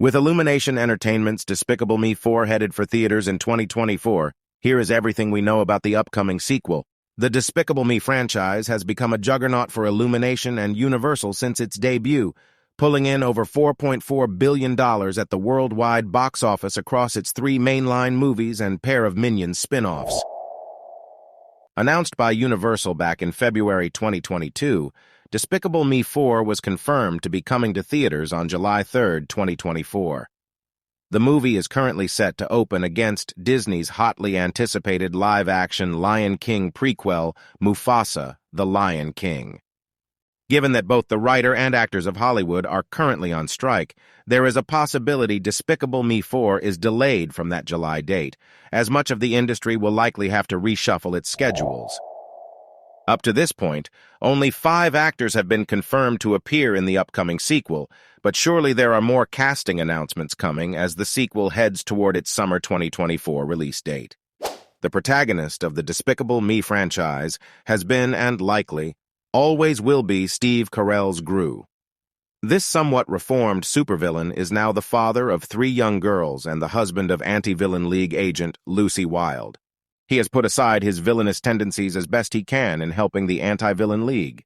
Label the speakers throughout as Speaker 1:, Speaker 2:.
Speaker 1: With Illumination Entertainment's Despicable Me 4 headed for theaters in 2024, here is everything we know about the upcoming sequel. The Despicable Me franchise has become a juggernaut for Illumination and Universal since its debut, pulling in over $4.4 billion at the worldwide box office across its 3 mainline movies and pair of Minions spin-offs. Announced by Universal back in February 2022, Despicable Me 4 was confirmed to be coming to theaters on July 3, 2024. The movie is currently set to open against Disney's hotly anticipated live-action Lion King prequel, Mufasa, the Lion King. Given that both the writer and actors of Hollywood are currently on strike, there is a possibility Despicable Me 4 is delayed from that July date, as much of the industry will likely have to reshuffle its schedules. Up to this point, only 5 actors have been confirmed to appear in the upcoming sequel, but surely there are more casting announcements coming as the sequel heads toward its summer 2024 release date. The protagonist of the Despicable Me franchise has been, and likely, always will be, Steve Carell's Gru. This somewhat reformed supervillain is now the father of 3 young girls and the husband of anti-villain league agent Lucy Wilde. He has put aside his villainous tendencies as best he can in helping the anti-villain league.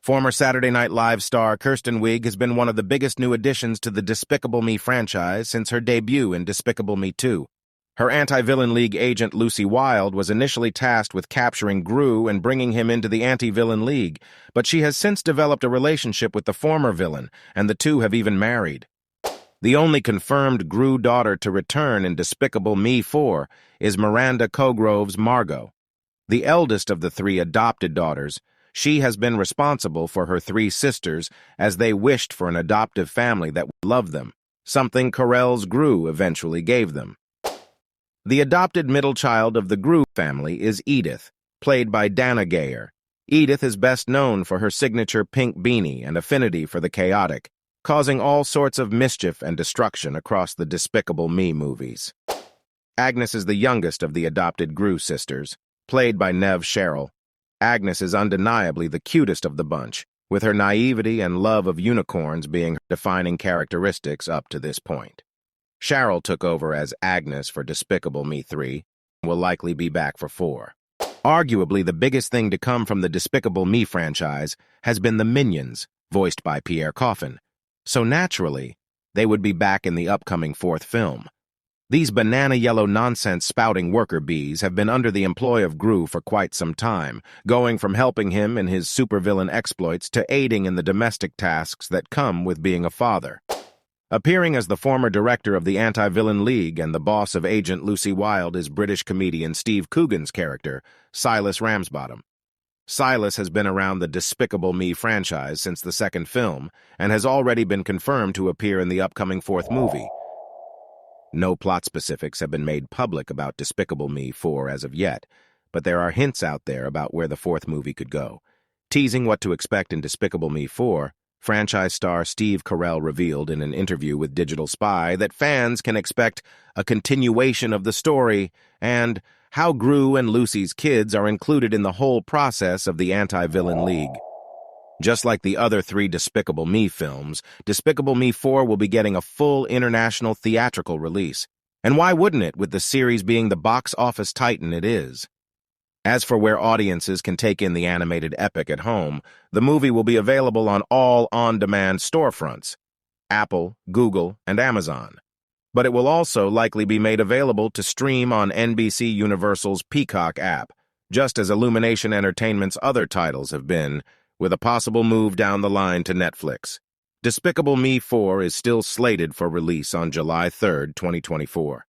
Speaker 1: Former Saturday Night Live star Kristen Wiig has been one of the biggest new additions to the Despicable Me franchise since her debut in Despicable Me 2. Her anti-villain league agent Lucy Wilde was initially tasked with capturing Gru and bringing him into the anti-villain league, but she has since developed a relationship with the former villain, and the two have even married. The only confirmed Gru daughter to return in Despicable Me 4 is Miranda Cogrove's Margot. The eldest of the 3 adopted daughters, she has been responsible for her 3 sisters as they wished for an adoptive family that would love them, something Carell's Gru eventually gave them. The adopted middle child of the Gru family is Edith, played by Dana Gayer. Edith is best known for her signature pink beanie and affinity for the chaotic, causing all sorts of mischief and destruction across the Despicable Me movies. Agnes is the youngest of the adopted Gru sisters, played by Nev Sherrill. Agnes is undeniably the cutest of the bunch, with her naivety and love of unicorns being her defining characteristics up to this point. Sherrill took over as Agnes for Despicable Me 3 and will likely be back for 4. Arguably, the biggest thing to come from the Despicable Me franchise has been the Minions, voiced by Pierre Coffin. So naturally, they would be back in the upcoming 4th film. These banana-yellow nonsense-spouting worker bees have been under the employ of Gru for quite some time, going from helping him in his supervillain exploits to aiding in the domestic tasks that come with being a father. Appearing as the former director of the Anti-Villain League and the boss of Agent Lucy Wilde is British comedian Steve Coogan's character, Silas Ramsbottom. Silas has been around the Despicable Me franchise since the 2nd film and has already been confirmed to appear in the upcoming 4th movie. No plot specifics have been made public about Despicable Me 4 as of yet, but there are hints out there about where the 4th movie could go. Teasing what to expect in Despicable Me 4, franchise star Steve Carell revealed in an interview with Digital Spy that fans can expect a continuation of the story and how Gru and Lucy's kids are included in the whole process of the Anti-Villain League. Just like the other 3 Despicable Me films, Despicable Me 4 will be getting a full international theatrical release. And why wouldn't it, with the series being the box office titan it is? As for where audiences can take in the animated epic at home, the movie will be available on all on-demand storefronts, Apple, Google, and Amazon. But it will also likely be made available to stream on NBC Universal's Peacock app, just as Illumination Entertainment's other titles have been, with a possible move down the line to Netflix. Despicable Me 4 is still slated for release on July 3, 2024.